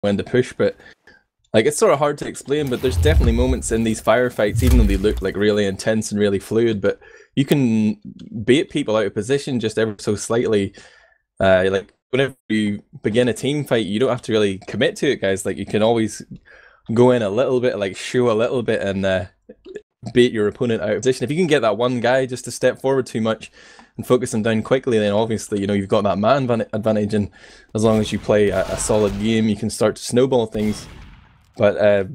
when to push, but like it's sort of hard to explain. But there's definitely moments in these firefights, even though they look like really intense and really fluid, but you can bait people out of position just ever so slightly. Like whenever you begin a team fight, you don't have to really commit to it, guys. Like you can always go in a little bit, like show a little bit, and bait your opponent out of position. If you can get that one guy just to step forward too much and focus them down quickly, then obviously you've got that man advantage, and as long as you play a solid game, you can start to snowball things. But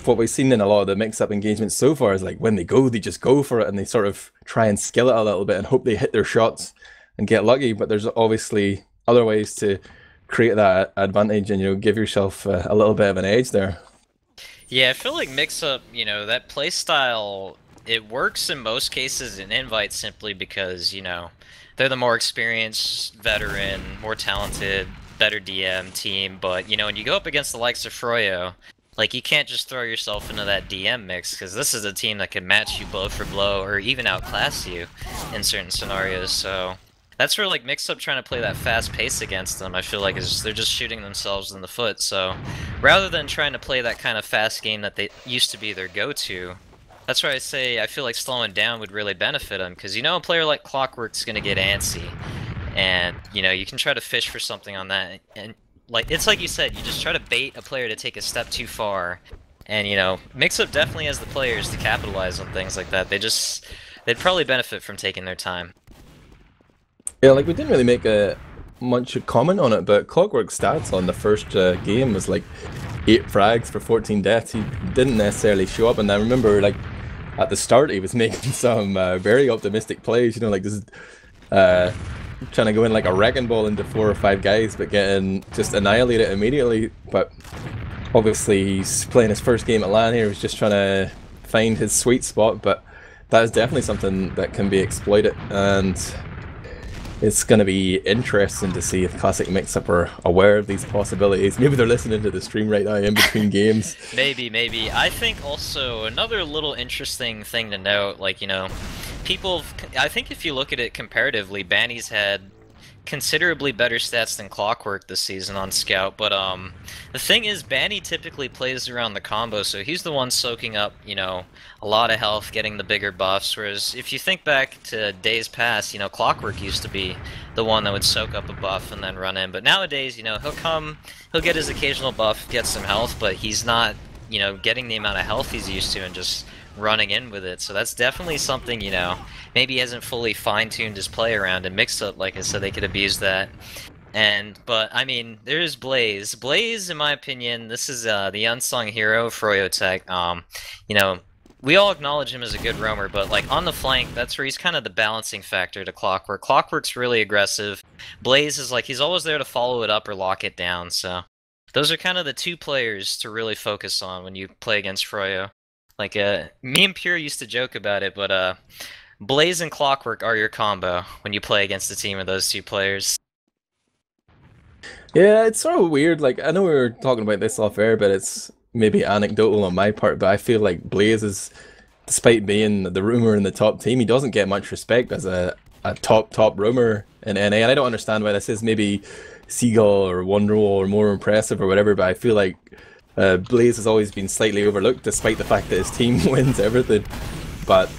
what we've seen in a lot of the mix-up engagements so far is like when they go, they just go for it, and they sort of try and skill it a little bit and hope they hit their shots and get lucky. But there's obviously other ways to create that advantage and give yourself a little bit of an edge there. Yeah, I feel like mix-up, that playstyle, it works in most cases in Invite simply because, they're the more experienced, veteran, more talented, better DM team, but, when you go up against the likes of Froyo, like, you can't just throw yourself into that DM mix, because this is a team that can match you blow for blow, or even outclass you in certain scenarios, so that's where, like, Mix-Up trying to play that fast pace against them, I feel like they're just shooting themselves in the foot, so rather than trying to play that kind of fast game that they used to be their go-to, that's why I say I feel like slowing down would really benefit them, because a player like Clockwork's going to get antsy, and, you can try to fish for something on that, and, it's like you said, you just try to bait a player to take a step too far, and, Mix-Up definitely has the players to capitalize on things like that, they'd probably benefit from taking their time. Yeah, like we didn't really make much comment on it, but Clockwork's stats on the first game was like 8 frags for 14 deaths. He didn't necessarily show up, and I remember like at the start he was making some very optimistic plays. Like this, trying to go in like a wrecking ball into 4 or 5 guys, but getting just annihilated immediately. But obviously he's playing his first game at LAN here. He's just trying to find his sweet spot, but that is definitely something that can be exploited, and it's going to be interesting to see if Classic Mix-Up are aware of these possibilities. Maybe they're listening to the stream right now in between games. Maybe. I think also another little interesting thing to note, I think if you look at it comparatively, Banny's had considerably better stats than Clockwork this season on Scout, but the thing is, Banny typically plays around the combo, so he's the one soaking up, a lot of health, getting the bigger buffs, whereas if you think back to days past, Clockwork used to be the one that would soak up a buff and then run in, but nowadays, he'll get his occasional buff, get some health, but he's not, getting the amount of health he's used to and just running in with it, so that's definitely something, maybe he hasn't fully fine-tuned his play around, and Mix-Up, like I said, they could abuse that. But, I mean, there's Blaze. Blaze, in my opinion, this is the unsung hero of Froyo Tech. We all acknowledge him as a good roamer, but, on the flank, that's where he's kind of the balancing factor to Clockwork. Clockwork's really aggressive. Blaze is, he's always there to follow it up or lock it down, so those are kind of the 2 players to really focus on when you play against Froyo. Me and Pure used to joke about it, but, Blaze and Clockwork are your combo when you play against a team of those 2 players. Yeah, it's sort of weird. I know we were talking about this off air, but it's maybe anecdotal on my part, but I feel like Blaze is, despite being the roamer in the top team, he doesn't get much respect as a top roamer in NA, and I don't understand why this is. Maybe Seagull or Wonderwall are more impressive or whatever, but I feel like Blaze has always been slightly overlooked, despite the fact that his team wins everything. But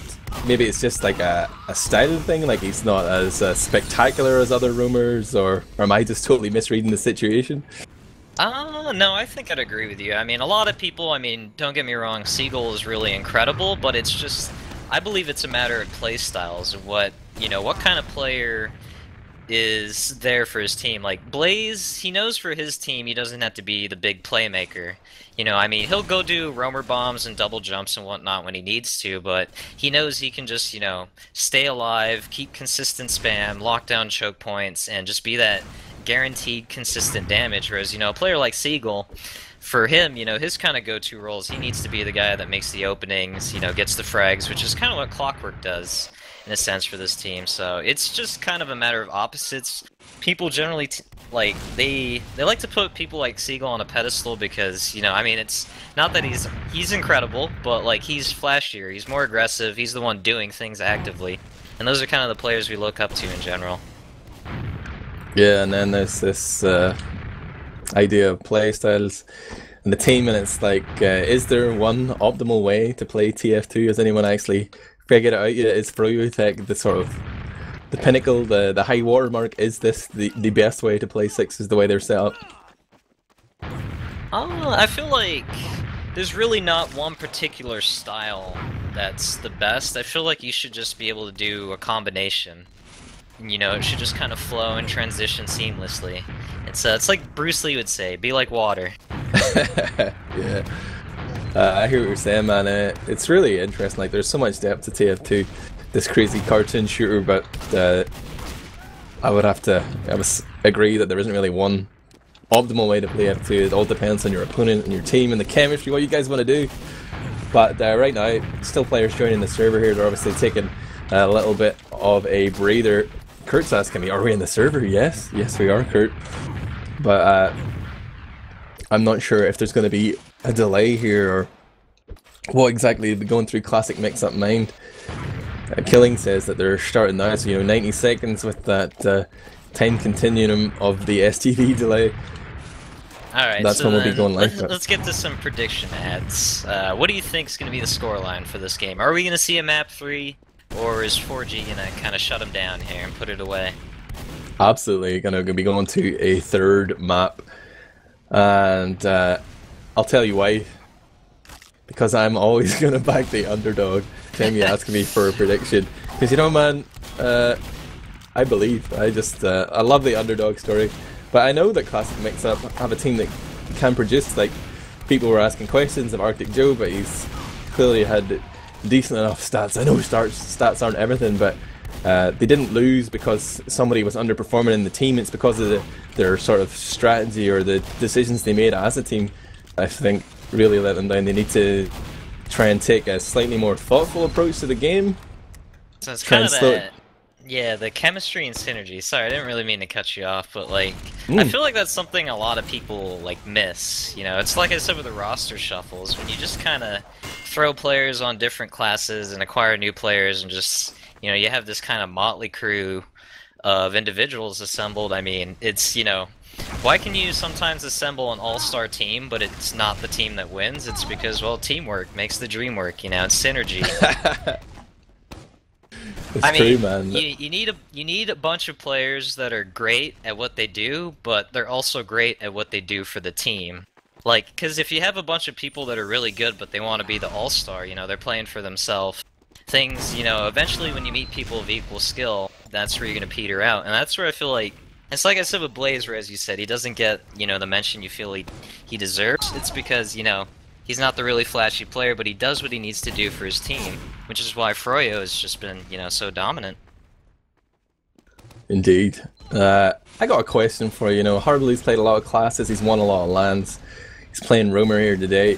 maybe it's just like a style thing, like he's not as spectacular as other roamers, or am I just totally misreading the situation? No, I think I'd agree with you. I mean, a lot of people, don't get me wrong, Seagull is really incredible, but it's just, I believe it's a matter of play styles, of what kind of player is there for his team. Like, Blaze, he knows for his team he doesn't have to be the big playmaker. He'll go do roamer bombs and double jumps and whatnot when he needs to, but he knows he can just, stay alive, keep consistent spam, lock down choke points, and just be that guaranteed consistent damage, whereas, a player like Seagull, for him, his kind of go-to roles, he needs to be the guy that makes the openings, gets the frags, which is kind of what Clockwork does, in a sense, for this team. So it's just kind of a matter of opposites. People generally they like to put people like Seagull on a pedestal because it's not that he's incredible, but he's flashier, he's more aggressive, he's the one doing things actively, and those are kind of the players we look up to in general. Yeah, and then there's this idea of playstyles and the team, and it's like, is there one optimal way to play TF2? Has anyone actually figured it out yet? Is Froyotech the sort of the pinnacle, the high watermark? Is this the best way to play sixes the way they're set up? I feel like there's really not one particular style that's the best. I feel like you should just be able to do a combination. You know, it should just kind of flow and transition seamlessly. It's like Bruce Lee would say, be like water. Yeah. I hear what you're saying, man. It's really interesting. Like, there's so much depth to TF2, this crazy cartoon shooter, but I would agree that there isn't really one optimal way to play F2. It all depends on your opponent and your team and the chemistry, what you guys want to do. But right now, still players joining the server here. They're obviously taking a little bit of a breather. Kurt's asking me, are we in the server? Yes, we are, Kurt. But I'm not sure if there's going to be a delay here or what exactly going through Classic Mix-Up Mind. Killing says that they're starting now, so 90 seconds with that time continuum of the STV delay. Alright, that's so when we'll be going live. Let's get to some prediction ads. What do you think is going to be the scoreline for this game? Are we going to see a map 3, or is 4G going to kind of shut them down here and put it away? Absolutely, going to be going to a third map, and I'll tell you why. Because I'm always going to back the underdog. Time you asking me for a prediction, because man, I believe. I love the underdog story. But I know that Classic Mix-Up have a team that can produce. Like, people were asking questions of Arctic Joe, but he's clearly had decent enough stats. I know stats aren't everything, but they didn't lose because somebody was underperforming in the team. It's because of their sort of strategy or the decisions they made as a team, I think, really let them down. They need to try and take a slightly more thoughtful approach to the game. So it's kind of that... Yeah, the chemistry and synergy. Sorry, I didn't really mean to cut you off, but like, I feel like that's something a lot of people like miss. It's like I said with the roster shuffles, when you just kind of throw players on different classes and acquire new players, and just you have this kind of motley crew of individuals assembled. I mean, it's why can you sometimes assemble an all-star team, but it's not the team that wins? It's because, well, teamwork makes the dream work. It's synergy. It's true, man. You need a bunch of players that are great at what they do, but they're also great at what they do for the team. Like, because if you have a bunch of people that are really good, but they want to be the all-star, they're playing for themselves. Things, eventually when you meet people of equal skill, that's where you're gonna peter out, and that's where I feel like it's like I said with Blaze, where as you said, he doesn't get the mention you feel he deserves. It's because he's not the really flashy player, but he does what he needs to do for his team, which is why Froyo has just been, so dominant. Indeed. I got a question for you. Harbleu's played a lot of classes, he's won a lot of LANs. He's playing Roamer here today.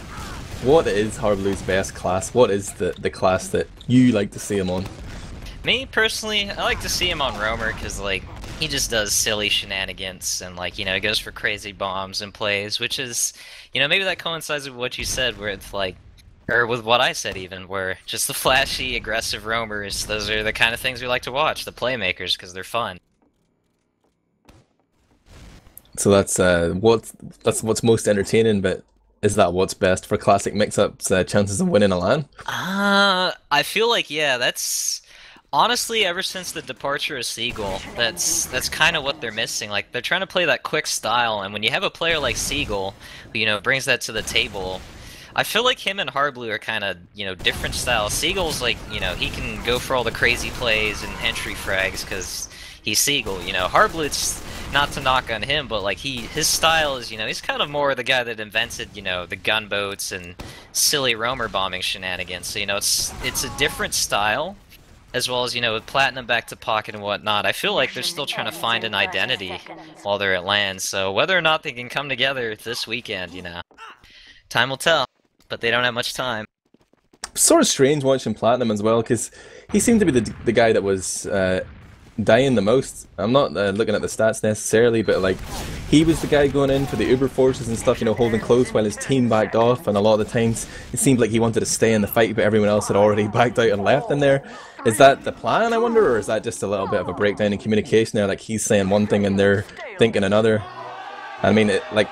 What is Harbleu's best class? What is the class that you like to see him on? Me, personally, I like to see him on Roamer, because, like, he just does silly shenanigans, and, like, he goes for crazy bombs and plays, which is, maybe that coincides with what you said, where it's like, or with what I said even, where just the flashy, aggressive roamers, those are the kind of things we like to watch, the playmakers, because they're fun. So that's what's most entertaining, but is that what's best for Classic Mix-Up's chances of winning a LAN? I feel like, yeah, that's... Honestly, ever since the departure of Seagull, that's kind of what they're missing. Like, they're trying to play that quick style, and when you have a player like Seagull, who, brings that to the table, I feel like him and Harbleu are kind of, different styles. Seagull's like, he can go for all the crazy plays and entry frags because he's Seagull, Harbleu's not to knock on him, but like his style is, he's kind of more the guy that invented, the gunboats and silly roamer bombing shenanigans. So, it's a different style. As well as, with Platinum back to Pocket and whatnot, I feel like they're still trying to find an identity while they're at LAN, so whether or not they can come together this weekend, time will tell, but they don't have much time. Sort of strange watching Platinum as well, because he seemed to be the guy that was dying the most. I'm not looking at the stats necessarily, but like, he was the guy going in for the Uber forces and stuff, holding close while his team backed off, and a lot of the times it seemed like he wanted to stay in the fight, but everyone else had already backed out and left in there. Is that the plan, I wonder, or is that just a little bit of a breakdown in communication there, like he's saying one thing and they're thinking another? I mean, like,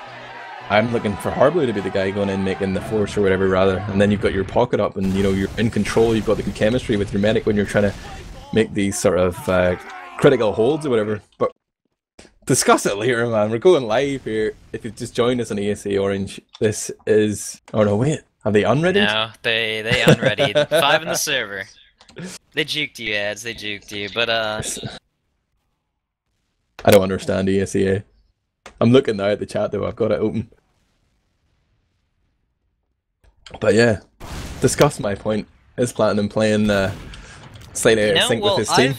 I'm looking for Harbleu to be the guy going in making the force or whatever, rather. And then you've got your pocket up, and you're in control. You've got the good chemistry with your medic when you're trying to make these sort of critical holds or whatever. But discuss it later, man. We're going live here. If you've just joined us on ESEA Orange, this is. Oh no, wait. Are they unreadied? No, they unreadied. 5 in the server. They juked you, ads. They juked you, but I don't understand ESEA. I'm looking now at the chat though. I've got it open. But yeah, discuss my point. Is Platinum playing slightly out of sync with his team?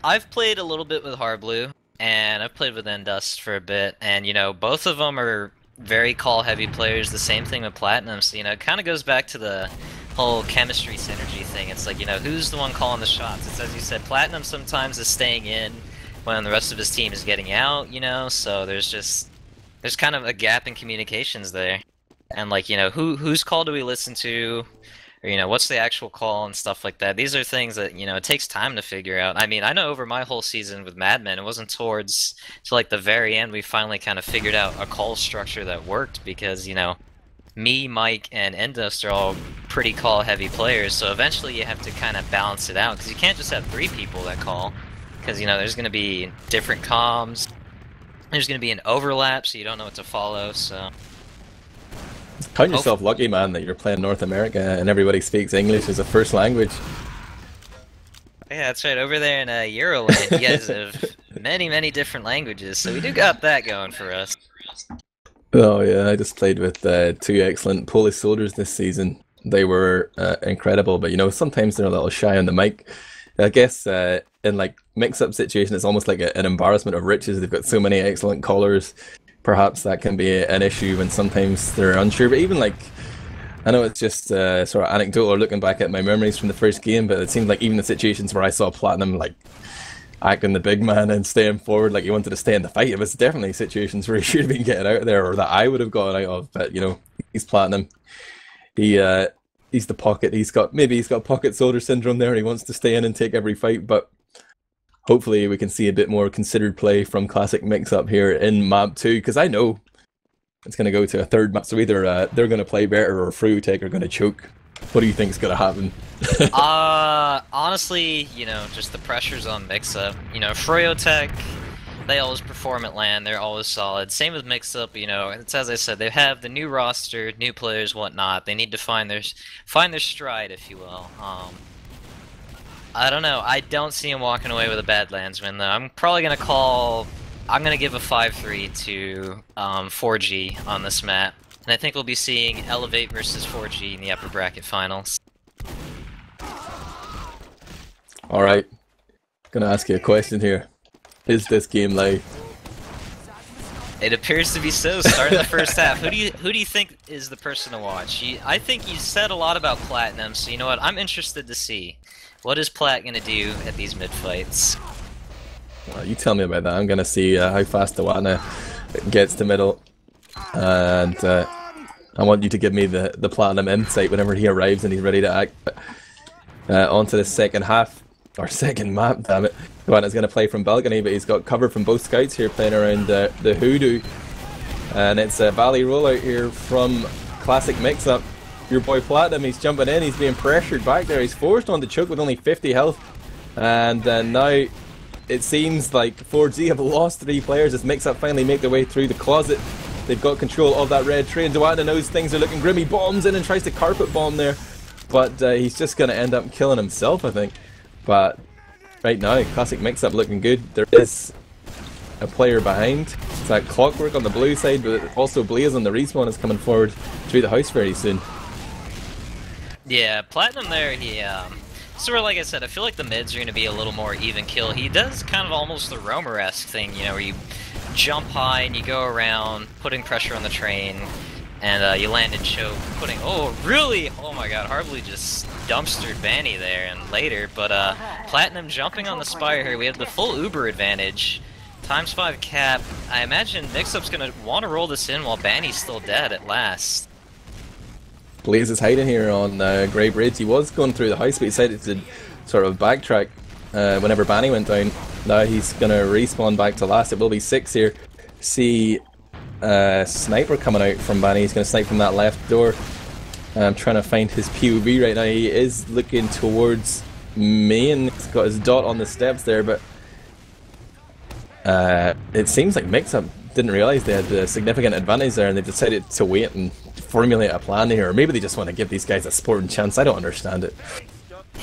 I've played a little bit with Harbleu, and I've played with Endust for a bit, and both of them are very call-heavy players. The same thing with Platinum. So it kind of goes back to the whole chemistry synergy thing. It's like who's the one calling the shots? It's as you said, Platinum sometimes is staying in when the rest of his team is getting out. So there's kind of a gap in communications there, and whose call do we listen to? Or, what's the actual call and stuff like that. These are things that, it takes time to figure out. I mean, I know over my whole season with Mad Men, it wasn't till like the very end we finally kind of figured out a call structure that worked because, me, Mike, and Endust are all pretty call-heavy players, so eventually you have to kind of balance it out because you can't just have 3 people that call because, there's going to be different comms, there's going to be an overlap, so you don't know what to follow, so... Count yourself lucky, man, that you're playing North America and everybody speaks English as a first language. Yeah, that's right. Over there in Euroland, you guys have many, many different languages, so we do got that going for us. Oh yeah, I just played with 2 excellent Polish soldiers this season. They were incredible, but sometimes they're a little shy on the mic. I guess in like mix-up situation, it's almost like an embarrassment of riches. They've got so many excellent callers. Perhaps that can be an issue when sometimes they're unsure. But even I know it's just sort of anecdotal or looking back at my memories from the first game, but it seemed like even the situations where I saw Platinum acting the big man and staying forward like he wanted to stay in the fight, it was definitely situations where he should have been getting out of there or that I would have gotten out of. But he's Platinum. He's the pocket. He's got pocket soldier syndrome there and he wants to stay in and take every fight, but hopefully we can see a bit more considered play from Classic Mix-Up here in map 2, because I know it's going to go to a third map, so either they're going to play better or Froyotech are going to choke. What do you think is going to happen? Honestly, just the pressures on Mix-Up. Froyotech, they always perform at LAN, they're always solid. Same with Mix-Up, it's as I said, they have the new roster, new players, whatnot. They need to find their stride, if you will. I don't know. I don't see him walking away with a Badlands win, though. I'm probably going to give a 5-3 to 4G on this map. And I think we'll be seeing Elevate versus 4G in the upper bracket finals. Alright. Gonna ask you a question here. Is this game live? It appears to be so, starting the first half. Who do you think is the person to watch? I think you said a lot about Platinum, so you know what? I'm interested to see. What is Plat going to do at these mid-fights? Well, you tell me about that. I'm going to see how fast Awana gets to middle. And I want you to give me the Platinum insight whenever he arrives and he's ready to act. On to the second half. Or second map, damn it. Awana's going to play from balcony, but he's got cover from both scouts here playing around the Hoodoo. And it's a Valley rollout here from Classic Mix-Up. Your boy Platinum, he's jumping in, he's being pressured back there, he's forced on the choke with only 50 health, and now it seems like 4G have lost 3 players as Mix-Up finally make their way through the closet. They've got control of that red train. Awana knows things are looking grim, he bombs in and tries to carpet bomb there, but he's just going to end up killing himself, I think. But right now, Classic Mix-Up looking good. There is a player behind. It's that Clockwork on the blue side, but also Blaze on the respawn is coming forward through the house very soon. Yeah, Platinum there, he, sort of like I said, I feel like the mids are going to be a little more even kill. He does kind of almost the Roamer-esque thing, where you jump high and you go around, putting pressure on the train, and you land and choke, oh my god, Harbleu just dumpstered Banny there and later, but Platinum jumping on the Spire here, we have the full Uber advantage, ×5 cap. I imagine Mix-Up's going to want to roll this in while Banny's still dead at last. Blaze is hiding here on Grey Bridge. He was going through the house, but he decided to sort of backtrack whenever Banny went down. Now he's going to respawn back to last. It will be 6 here. See sniper coming out from Banny. He's going to snipe from that left door. I'm trying to find his POV right now. He is looking towards main. He's got his dot on the steps there, but it seems like Mixup didn't realise they had a significant advantage there, and they decided to wait and formulate a plan here. Or maybe they just want to give these guys a sporting chance. I don't understand it.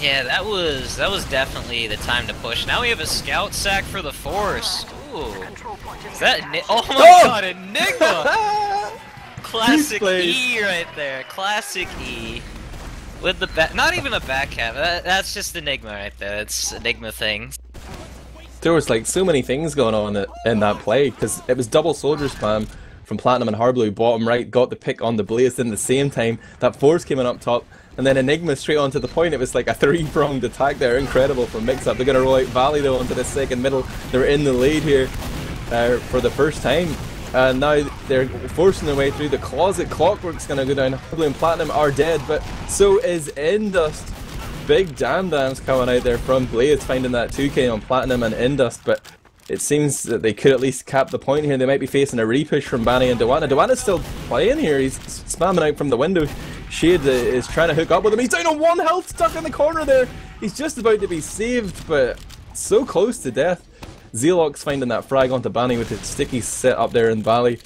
Yeah, that was definitely the time to push. Now we have a scout sack for the Force. Ooh. Is that oh my god, Enigma! Classic E right there. Classic E. With the back, not even a backhand. That's just Enigma right there. It's Enigma thing. There was like so many things going on in that play, because it was double soldier spam from Platinum and Harbleu, bottom right, got the pick on the Blaze in the same time. That Force came in up top, and then Enigma straight onto the point. It was like a three-pronged attack there. Incredible from Mixup. They're going to roll out Valley though onto the second middle. They're in the lead here for the first time. And now they're forcing their way through the closet. Clockwork's going to go down. Harbleu and Platinum are dead, but so is Indust. Big dams coming out there from Blaze, finding that 2k on Platinum and Indust, but it seems that they could at least cap the point here. They might be facing a repush from Banny and Dewana. Dewana's still playing here. He's spamming out from the window. Shade is trying to hook up with him. He's down on 1 health, stuck in the corner there. He's just about to be saved, but so close to death. Zealox finding that frag onto Banny with his sticky set up there in Valley.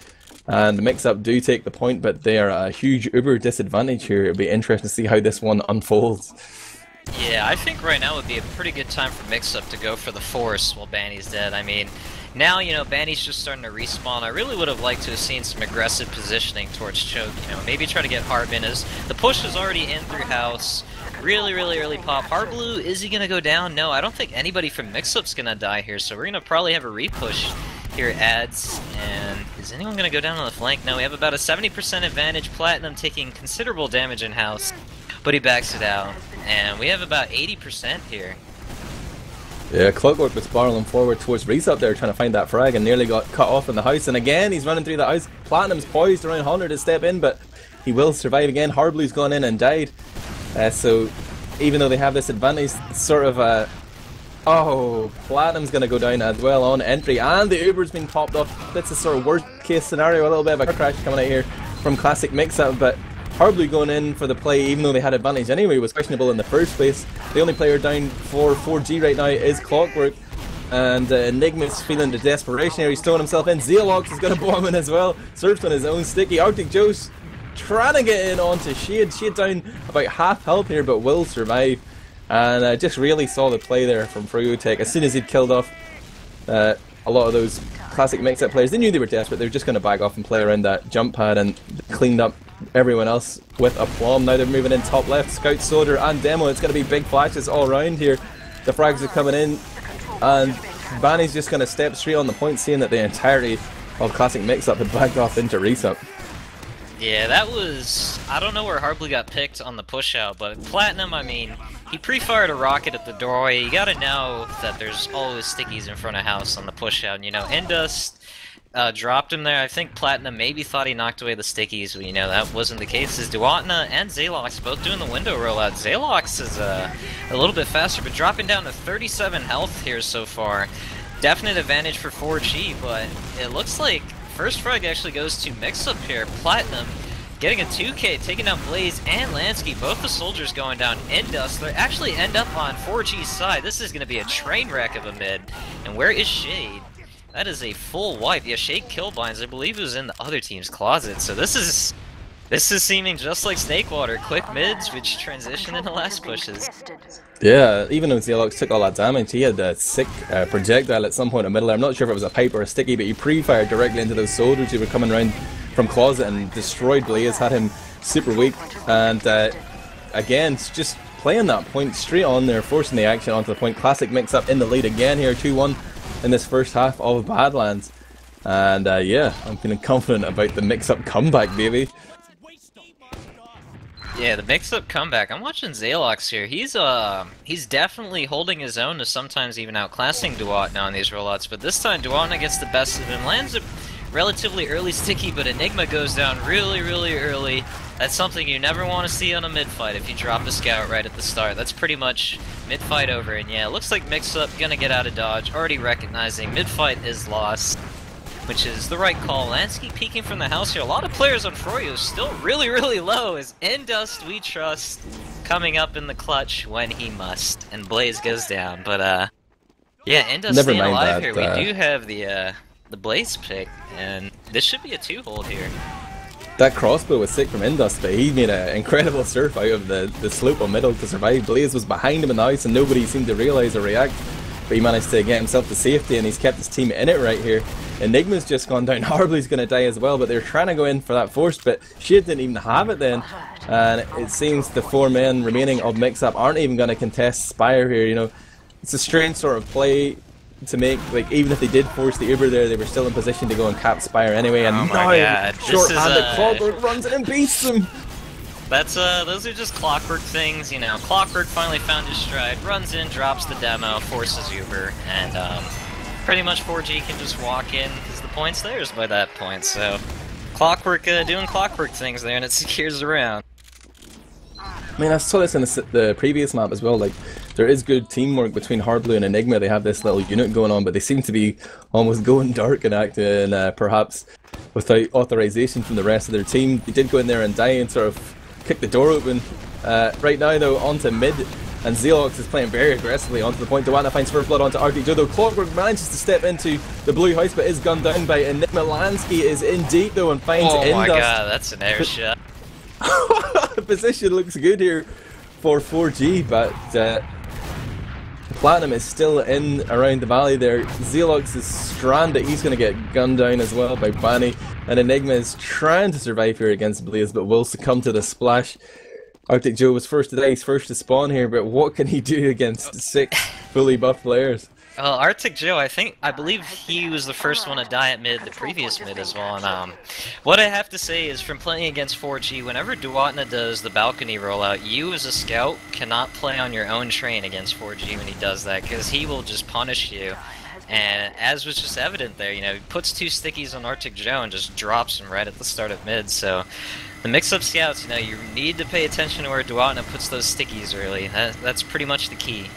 And Mixup do take the point, but they are at a huge uber disadvantage here. It'll be interesting to see how this one unfolds. Yeah, I think right now would be a pretty good time for Mixup to go for the Force while Banny's dead. I mean, now, you know, Banny's just starting to respawn. I really would have liked to have seen some aggressive positioning towards Choke, you know, maybe try to get Harb in as the push is already in through house. Really, really early pop. Harbleu, is he going to go down? No, I don't think anybody from Mixup's going to die here, so we're going to probably have a repush here at ads. And is anyone going to go down on the flank? No, we have about a 70% advantage. Platinum taking considerable damage in house, but he backs it out. And we have about 80% here. Yeah, Clockwork was barreling forward towards Reese up there trying to find that frag and nearly got cut off in the house. And again, he's running through the house. Platinum's poised around Hunter to step in, but he will survive again. Harbleu's gone in and died. So even though they have this advantage, sort of oh, Platinum's going to go down as well on entry. And the Uber's been popped off. That's a sort of worst case scenario. A little bit of a car crash coming out here from Classic Mixup, but Harbleu going in for the play, even though they had advantage anyway, was questionable in the first place. The only player down for 4G right now is Clockwork, and Enigma's feeling the desperation here. He's throwing himself in. Zealox is going to bomb in as well. Surfed on his own sticky. Arctic Joe's trying to get in onto Shade. Shade down about half health here, but will survive. And I just really saw the play there from Froyo Tech. As soon as he'd killed off a lot of those Classic Mix-Up players, they knew they were desperate. They were just going to back off and play around that jump pad, and cleaned up everyone else with aplomb. Now they're moving in top left. Scout, Soldier and Demo. It's going to be big flashes all around here. The frags are coming in, and Banny's just going to step straight on the point, seeing that the entirety of Classic Mix-Up had backed off into Resup. Yeah, that was... I don't know where Harbleu got picked on the push-out, but Platinum, I mean, he pre-fired a rocket at the doorway. You gotta know that there's always stickies in front of house on the push-out, and, you know, Indust dropped him there. I think Platinum maybe thought he knocked away the stickies, but, you know, that wasn't the case. As Duatna and Zalox both doing the window rollout. Zalox is a little bit faster, but dropping down to 37 health here so far. Definite advantage for 4G, but it looks like first frag actually goes to Mixup here. Platinum getting a 2k, taking down Blaze and Lansky. Both the soldiers going down. Indust, they actually end up on 4G's side. This is going to be a train wreck of a mid. And where is Shade? That is a full wipe. Yeah, Shade killbinds. I believe it was in the other team's closet. So this is seeming just like Snakewater. Quick mids, which transition into last pushes. Yeah, even though Zealox took all that damage, he had a sick projectile at some point in the middle there. I'm not sure if it was a pipe or a sticky, but he pre-fired directly into those soldiers who were coming around from closet and destroyed Blaze, had him super weak. And again, just playing that point straight on there, forcing the action onto the point. Classic Mix-Up in the lead again here, 2-1 in this first half of Badlands. And yeah, I'm feeling confident about the Mix-Up comeback, baby. Yeah, the Mix-Up comeback. I'm watching Zalox here. He's definitely holding his own to sometimes even outclassing Duatna on these rollouts, but this time Duatna gets the best of him. Lands a relatively early sticky, but Enigma goes down really, really early. That's something you never want to see on a mid-fight if you drop a scout right at the start. That's pretty much mid-fight over, and yeah, it looks like Mix-Up gonna get out of dodge, already recognizing mid-fight is lost. which is the right call. Lansky peeking from the house here. A lot of players on Froyo still really low as Indust We Trust coming up in the clutch when he must. And Blaze goes down, but yeah, Indust staying alive here. We do have the Blaze pick, and this should be a 2-hold here. That crossbow was sick from Indust, but he made an incredible surf out of the slope on middle to survive. Blaze was behind him in the house and nobody seemed to realise or react, but he managed to get himself to safety and he's kept his team in it right here. Enigma's just gone down, Harbleu's going to die as well, but they're trying to go in for that force, but Shade didn't even have it then, and it seems the 4 men remaining of Mix-Up aren't even going to contest Spire here, you know. It's a strange sort of play to make, like, even if they did force the Uber there, they were still in position to go and cap Spire anyway, and now short-handed Clockwork runs in and beats them! That's, those are just Clockwork things, you know. Clockwork finally found his stride, runs in, drops the demo, forces Uber, and, pretty much 4G can just walk in, because the point's theirs by that point, so... Clockwork, doing Clockwork things there, and it secures the round. I mean, I saw this in the previous map as well, like, there is good teamwork between Harbleu and Enigma. They have this little unit going on, but they seem to be almost going dark and acting perhaps without authorization from the rest of their team. They did go in there and die and sort of kick the door open. Right now, though, onto mid, and Zealox is playing very aggressively onto the point. Duana finds First Blood onto Arctic Joe, though Clockwork manages to step into the blue house, but is gunned down by Enigma. Lansky is in deep, though, and finds Indust. Oh my god, that's an air shot. The position looks good here for 4G, but Platinum is still in around the valley there. Zealox is stranded, he's going to get gunned down as well by Banny, and Enigma is trying to survive here against Blaze, but will succumb to the splash. Arctic Joe was first to die, he's first to spawn here, but what can he do against 6 fully buffed players? Well, Arctic Joe, I believe he was the first one to die at mid, the previous mid as well, and what I have to say is from playing against 4G, whenever Duatna does the balcony rollout, you as a scout cannot play on your own train against 4G when he does that, because he will just punish you, and as was just evident there, you know, he puts 2 stickies on Arctic Joe and just drops him right at the start of mid, so the mix-up scouts, you know, you need to pay attention to where Duatna puts those stickies early, that's pretty much the key.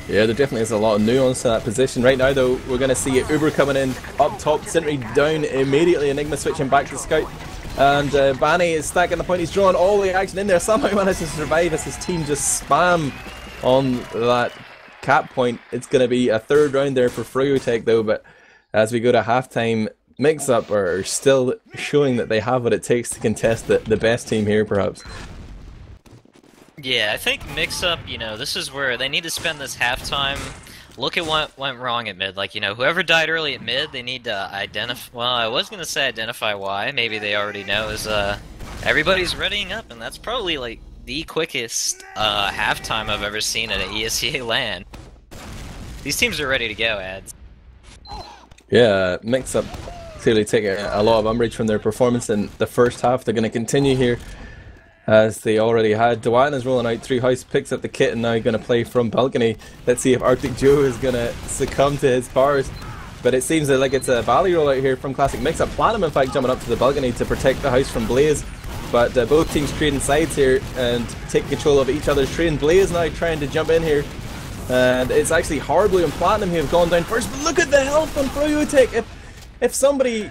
Yeah, there definitely is a lot of nuance to that position. Right now, though, we're going to see Uber coming in up top, Sentry down immediately, Enigma switching back to Scout, and Banny is stacking the point, he's drawing all the action in there, somehow manages to survive as his team just spam on that cap point. It's going to be a 3rd round there for Froyotech, though, but as we go to halftime, Mix-Up are still showing that they have what it takes to contest the best team here, perhaps. Yeah, I think Mix-Up, you know, this is where they need to spend this halftime, look at what went wrong at mid. Like, you know, whoever died early at mid, they need to identify, well, I was going to say identify why, maybe they already know, is everybody's readying up, and that's probably, like, the quickest halftime I've ever seen at an ESEA LAN. These teams are ready to go, ads. Yeah, Mix-Up clearly taking a lot of umbrage from their performance in the first half. They're going to continue here, as they already had. Duatna's rolling out through house, picks up the kit, and now going to play from balcony. Let's see if Arctic Joe is going to succumb to his powers. But it seems like it's a Valley rollout here from Classic Mix-Up. Platinum, in fact, jumping up to the balcony to protect the house from Blaze. But both teams trading sides here and taking control of each other's train. Blaze now trying to jump in here. And it's actually Harbleu and Platinum who have gone down first. But look at the health on Froyotech. If somebody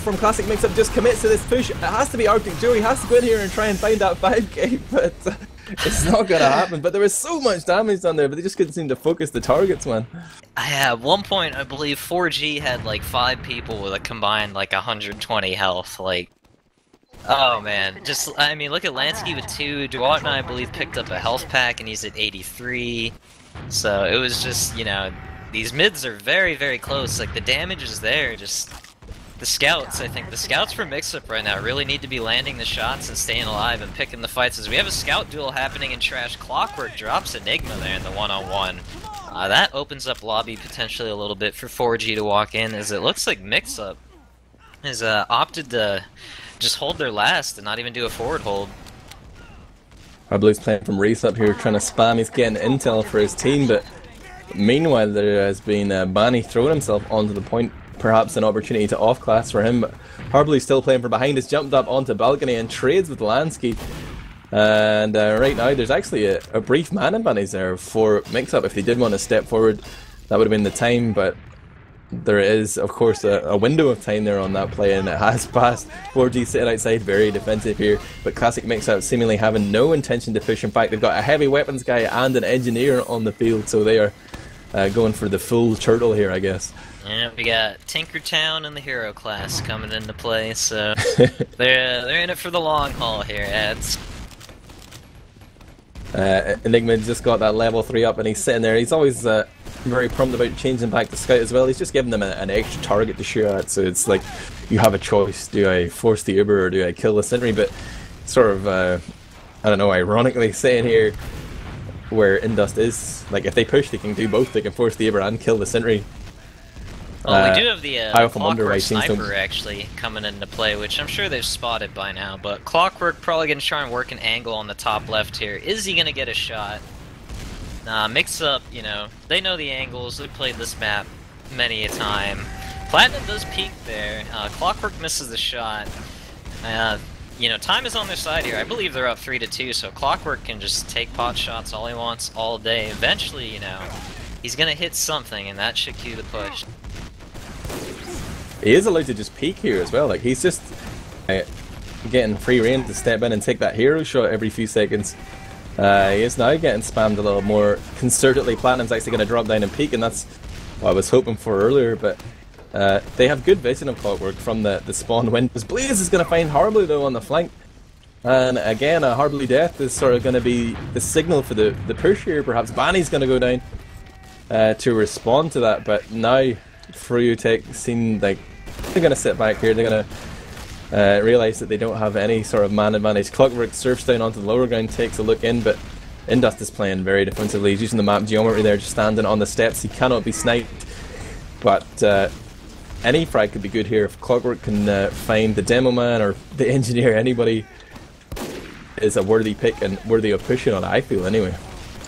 from Classic Mix-Up just commits to this push, it has to be Arctic Joe. He has to go in here and try and find that 5k, but it's not going to happen. But there was so much damage done there, but they just couldn't seem to focus the targets, man. At one point, I believe 4G had like 5 people with a combined like 120 health. Like, oh man, just, I mean, look at Lansky with 2. Duatna, I believe, picked up a health pack and he's at 83. So it was just, you know, these mids are very, very close. Like, the damage is there, just the scouts, I think the scouts for Mix-Up right now really need to be landing the shots and staying alive and picking the fights, as we have a scout duel happening in Trash. Clockwork drops Enigma there in the one-on-one. That opens up lobby potentially a little bit for 4G to walk in, as it looks like Mix-Up has opted to just hold their last and not even do a forward hold. Harbleu's playing from race up here, trying to spam. He's getting intel for his team, but meanwhile there has been Banny throwing himself onto the point. Perhaps an opportunity to off-class for him, but Harbleu's still playing from behind. Has jumped up onto balcony and trades with Lansky. And right now there's actually a brief man advantage there for Mix-Up. If they did want to step forward, that would have been the time, but there is, of course, a window of time there on that play, and it has passed. 4G sitting outside, very defensive here, but Classic makes out seemingly having no intention to push. In fact, they've got a heavy weapons guy and an engineer on the field, so they are going for the full turtle here, I guess. Yeah, we got Tinkertown and the Hero class coming into play, so they're in it for the long haul here, ads. Enigma just got that level 3 up, and he's sitting there. He's always very prompt about changing back to Scout as well. He's just giving them an extra target to shoot at, so it's like you have a choice. Do I force the Uber or do I kill the sentry? But sort of, I don't know, ironically saying here where Indust is, like if they push they can do both. They can force the Uber and kill the sentry. Well, we do have the Clockwork sniper sniper actually coming into play, which I'm sure they've spotted by now, but Clockwork probably going to try and work an angle on the top left here. Is he going to get a shot? Nah, mix up, you know, they know the angles, they've played this map many a time. Platinum does peek there, Clockwork misses the shot. You know, time is on their side here. I believe they're up 3-2, so Clockwork can just take pot shots all he wants all day. Eventually, you know, he's going to hit something, and that should cue the push. He is allowed to just peek here as well. Like he's just getting free reign to step in and take that hero shot every few seconds. He is now getting spammed a little more concertedly. Platinum's actually going to drop down and peek, and that's what I was hoping for earlier. But they have good vision of Clockwork from the spawn windows. Blaze is going to find Harbleu though on the flank, and again a Harbleu death is sort of going to be the signal for the push here. Perhaps Banny's going to go down to respond to that, but now Froyo Tech seem like they're going to sit back here. They're going to realise that they don't have any sort of man advantage. Clockwork surfs down onto the lower ground, takes a look in, but Indust is playing very defensively. He's using the map geometry there, just standing on the steps. He cannot be sniped, but any frag could be good here. If Clockwork can find the demo man or the engineer, anybody is a worthy pick and worthy of pushing on, I feel, anyway.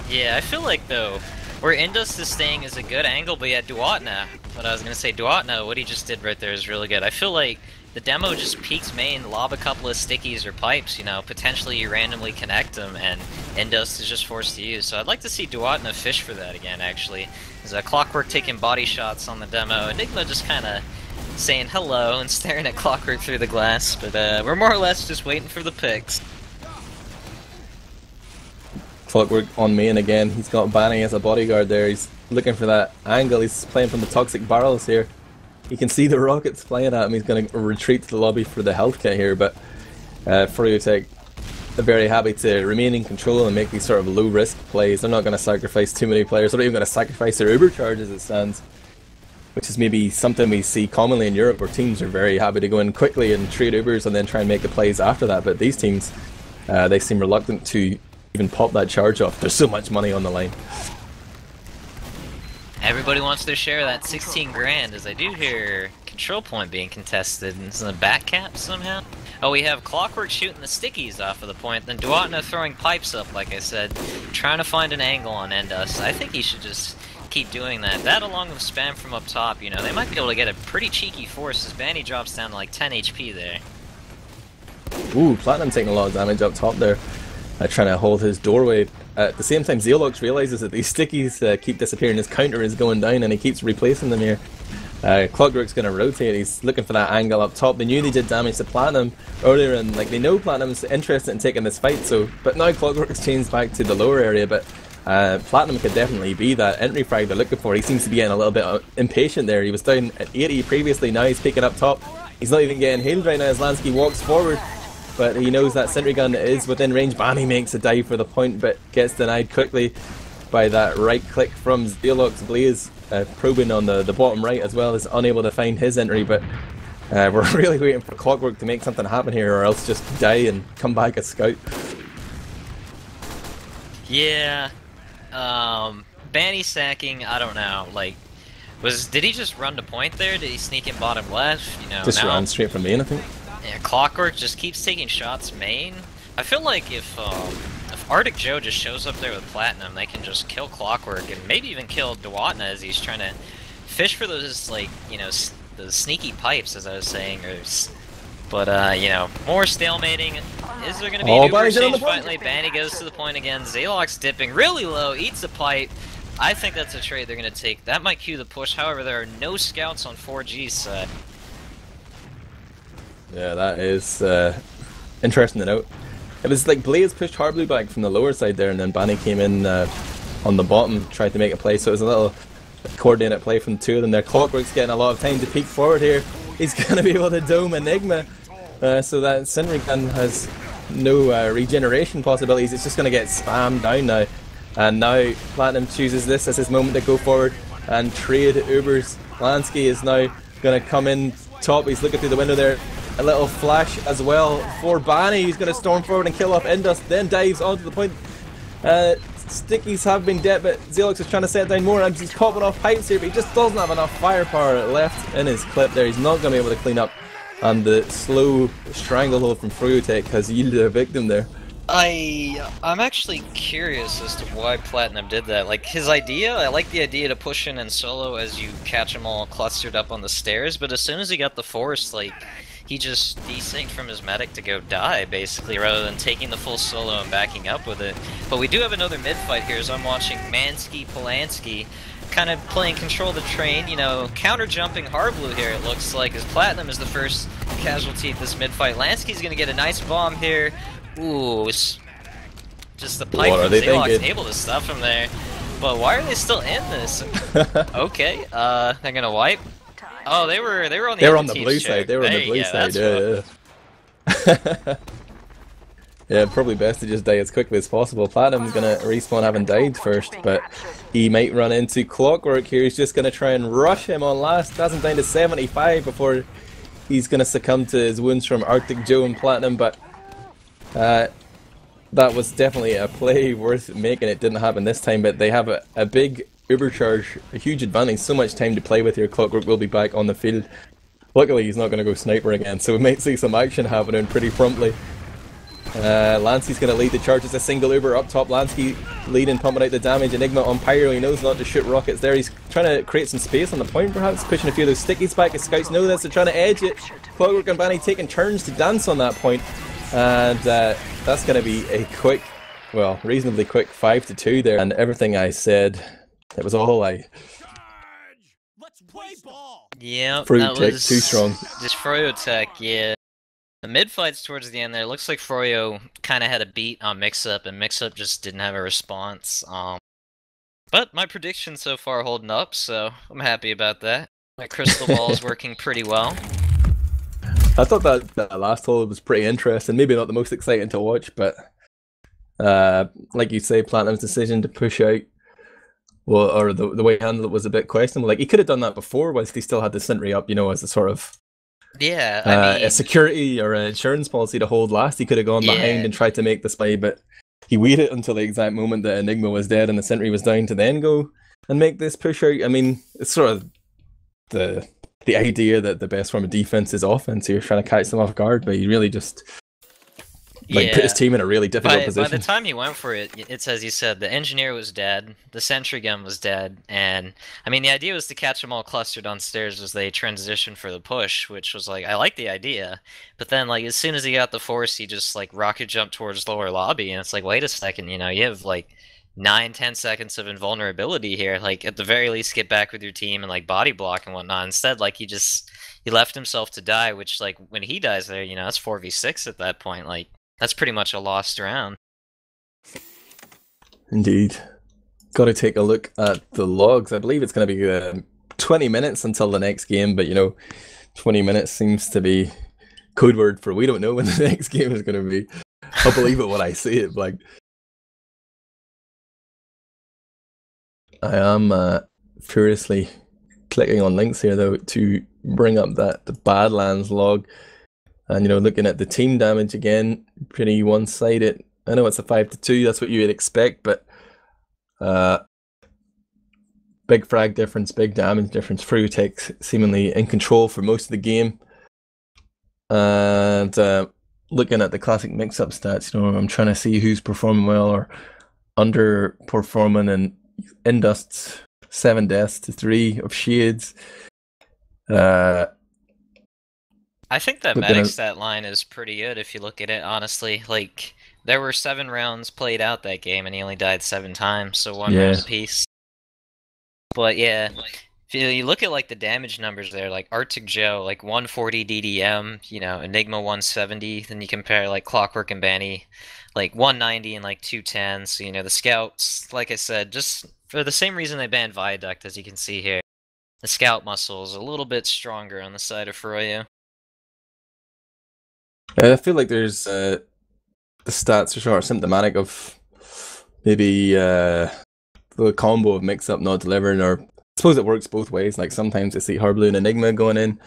Yeah, I feel like, though, where Indus is staying is a good angle, but yeah, Duatna, what I was going to say, Duatna, what he just did right there is really good. I feel like the demo just peeks main, lob a couple of stickies or pipes, you know, potentially you randomly connect them, and Indus is just forced to use. So I'd like to see Duatna fish for that again, actually. There's a Clockwork taking body shots on the demo, Enigma just kind of saying hello and staring at Clockwork through the glass, but we're more or less just waiting for the picks. Clockwork on main again. He's got Banny as a bodyguard there. He's looking for that angle. He's playing from the toxic barrels here. You can see the rockets flying at him. He's going to retreat to the lobby for the health kit here, but Froyo Tech are very happy to remain in control and make these sort of low risk plays. They're not going to sacrifice too many players. They're not even going to sacrifice their Uber charge as it stands, which is maybe something we see commonly in Europe, where teams are very happy to go in quickly and trade Ubers and then try and make the plays after that. But these teams, they seem reluctant to even pop that charge off. There's so much money on the line. Everybody wants their share of that 16 grand, as I do hear control point being contested, and it's in the back cap somehow. Oh, we have Clockwork shooting the stickies off of the point, then Duatna throwing pipes up, like I said, trying to find an angle on Endus. I think he should just keep doing that. That along with spam from up top, you know, they might be able to get a pretty cheeky force as Banny drops down to like 10 HP there. Ooh, Platinum taking a lot of damage up top there. Trying to hold his doorway. At the same time, Zealox realises that these stickies keep disappearing. His counter is going down and he keeps replacing them here. Clockwork's going to rotate. He's looking for that angle up top. They knew they did damage to Platinum earlier, and like they know Platinum's interested in taking this fight. So, but now Clockwork's changed back to the lower area. But Platinum could definitely be that entry frag they're looking for. He seems to be getting a little bit impatient there. He was down at 80 previously. Now he's picking up top. He's not even getting healed right now as Lansky walks forward. But he knows that sentry gun is within range. Banny makes a dive for the point, but gets denied quickly by that right click from Zealox. Blaze probing on the bottom right as well, is unable to find his entry, but we're really waiting for Clockwork to make something happen here, or else just die and come back as Scout. Yeah, Banny sacking, I don't know, like, did he just run to point there? Did he sneak in bottom left? You know, just ran straight from main, I think. Yeah, Clockwork just keeps taking shots main. I feel like if Arctic Joe just shows up there with Platinum, they can just kill Clockwork and maybe even kill Duatna as he's trying to fish for those, like, you know, the sneaky pipes, as I was saying. But, you know, more stalemating. Is there going to be a new exchange finally? Banny goes to the point again. Zalox dipping really low, eats a pipe. I think that's a trade they're going to take. That might cue the push. However, there are no scouts on 4G's side. Yeah, that is interesting to note. It was like Blaze pushed Harbleu back from the lower side there, and then Banny came in on the bottom, tried to make a play. So it was a little coordinated play from the two of them there. Clockwork's getting a lot of time to peek forward here. He's going to be able to dome Enigma. So that Sentry gun has no regeneration possibilities. It's just going to get spammed down now. And now Platinum chooses this as his moment to go forward and trade Ubers. Lansky is now going to come in top. He's looking through the window there. A little flash as well for Banny. He's going to storm forward and kill off Indus, then dives onto the point. Stickies have been dead, but Zealox is trying to set down more, and he's popping off pipes here, but he just doesn't have enough firepower left in his clip there. He's not going to be able to clean up, and the slow stranglehold from Froyotech has yielded a victim there. I'm actually curious as to why Platinum did that. Like, his idea, I like the idea to push in and solo as you catch them all clustered up on the stairs, but as soon as he got the force, like, he just desynced from his medic to go die, basically, rather than taking the full solo and backing up with it. But we do have another mid-fight here, as I'm watching Mansky Polanski kind of playing control of the train, you know, counter-jumping Harbleu here, it looks like, as Platinum is the first casualty at this mid-fight. Lansky's gonna get a nice bomb here. Ooh, just the pipe from Zealox able to stuff him there. But why are they still in this? Okay, they're gonna wipe. Oh, they were on the blue side. They were on the blue side. Yeah. Yeah, probably best to just die as quickly as possible. Platinum's gonna respawn having died first, but he might run into Clockwork here. He's just gonna try and rush him on last. That's him down to 75 before he's gonna succumb to his wounds from Arctic Joe and Platinum. But that was definitely a play worth making. It didn't happen this time, but they have a big Ubercharge, a huge advantage, so much time to play with here. Clockwork will be back on the field. Luckily he's not going to go sniper again, so we might see some action happening pretty promptly. Lansky's going to lead the charge. It's a single Uber up top. Lansky leading, pumping out the damage. Enigma on Pyro, he knows not to shoot rockets there. He's trying to create some space on the point perhaps, pushing a few of those stickies back. His scouts know this, they're trying to edge it. Clockwork and Banny taking turns to dance on that point. And that's going to be a quick, well, reasonably quick 5-2 there. And everything I said, it was all I... Let's play ball. Yeah, Froyotech too strong. Just Froyotech, yeah. The mid fights towards the end there, looks like Froyo kind of had a beat on Mix-Up, and Mix-Up just didn't have a response. But my prediction's so far holding up, so I'm happy about that. My crystal ball is working pretty well. I thought that last hole was pretty interesting. Maybe not the most exciting to watch, but like you say, Platinum's decision to push out, well, or the way he handled it was a bit questionable. Like, he could have done that before, whilst he still had the sentry up, you know, as a sort of a security or an insurance policy to hold last. He could have gone behind and tried to make the play, but he waited until the exact moment that Enigma was dead and the sentry was down to then go and make this push out. I mean, it's sort of the idea that the best form of defense is offense. You're trying to catch them off guard, but he really just put his team in a really difficult position. By the time he went for it, it's as you said, the engineer was dead, the sentry gun was dead, and I mean the idea was to catch them all clustered on stairs as they transitioned for the push, which was like, I like the idea, but then like as soon as he got the force, he just like rocket jumped towards lower lobby, and it's like, wait a second, you know, you have like 9-10 seconds of invulnerability here. Like, at the very least, get back with your team and like body block and whatnot. Instead, like, he left himself to die, which, like, when he dies there, you know, that's 4v6 at that point. Like, that's pretty much a lost round. Indeed. Got to take a look at the logs. I believe it's going to be 20 minutes until the next game, but you know, 20 minutes seems to be code word for we don't know when the next game is going to be. I'll believe it when I see it. Like, I am furiously clicking on links here though to bring up the Badlands log, and you know, looking at the team damage again, pretty one-sided. I know it's a 5-2, that's what you would expect, but big frag difference, big damage difference. Froyotech seemingly in control for most of the game, and looking at the classic mix-up stats, you know, I'm trying to see who's performing well or underperforming, and Indust's 7 deaths to 3 of Shades. I think that medic stat line is pretty good if you look at it, honestly. Like, there were 7 rounds played out that game, and he only died 7 times, so 1 round apiece. But yeah, if you look at like the damage numbers there, like Arctic Joe, like 140 DDM, you know, Enigma 170. Then you compare like Clockwork and Banny, like 190 and like 210. So you know the scouts, like I said, just for the same reason they banned Viaduct, as you can see here, the scout muscle is a little bit stronger on the side of Froyo. I feel like there's the stats are sort of symptomatic of maybe the combo of mix-up not delivering, or I suppose it works both ways. Like sometimes I see Harbleu and Enigma going in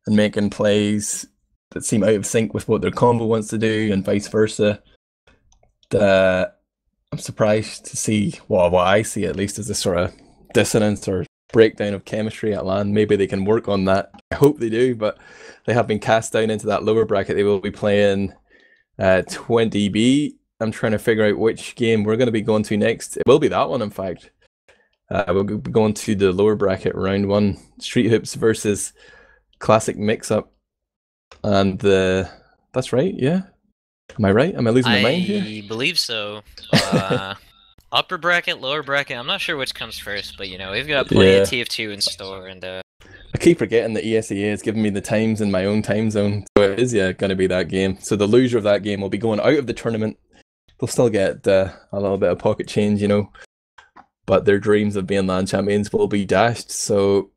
and making plays that seem out of sync with what their combo wants to do, and vice versa. I'm surprised to see, well, what I see at least, is this sort of dissonance or breakdown of chemistry at LAN. Maybe they can work on that. I hope they do, but they have been cast down into that lower bracket. They will be playing 20B. I'm trying to figure out which game we're going to be going to next. It will be that one, in fact. We'll be going to the lower bracket, round 1, Street Hoops versus Classic Mix-Up. And that's right, yeah? Am I right? Am I losing my mind here? I believe so. Upper bracket, lower bracket, I'm not sure which comes first, but you know, we've got plenty of TF2 in store, and I keep forgetting that ESEA is giving me the times in my own time zone. So it is, going to be that game. So the loser of that game will be going out of the tournament. They'll still get a little bit of pocket change, you know, but their dreams of being LAN champions will be dashed. So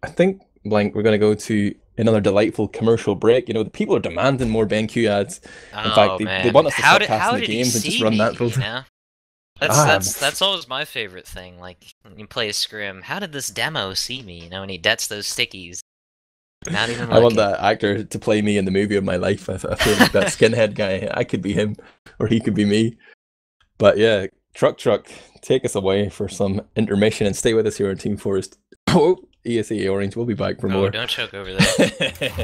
I think, Blank, we're going to go to another delightful commercial break. You know, the people are demanding more BenQ ads. In fact, they want us to stop casting the games and just run that filter. You know? That's always my favorite thing. Like when you play a scrim, how did this demo see me? You know, when he debts those stickies. Not even. I want that actor to play me in the movie of my life. I feel like that skinhead guy. I could be him, or he could be me. But yeah, Truck, take us away for some intermission and stay with us here on Team Forest. Oh, ESEA Orange. We'll be back for more. Don't choke over there.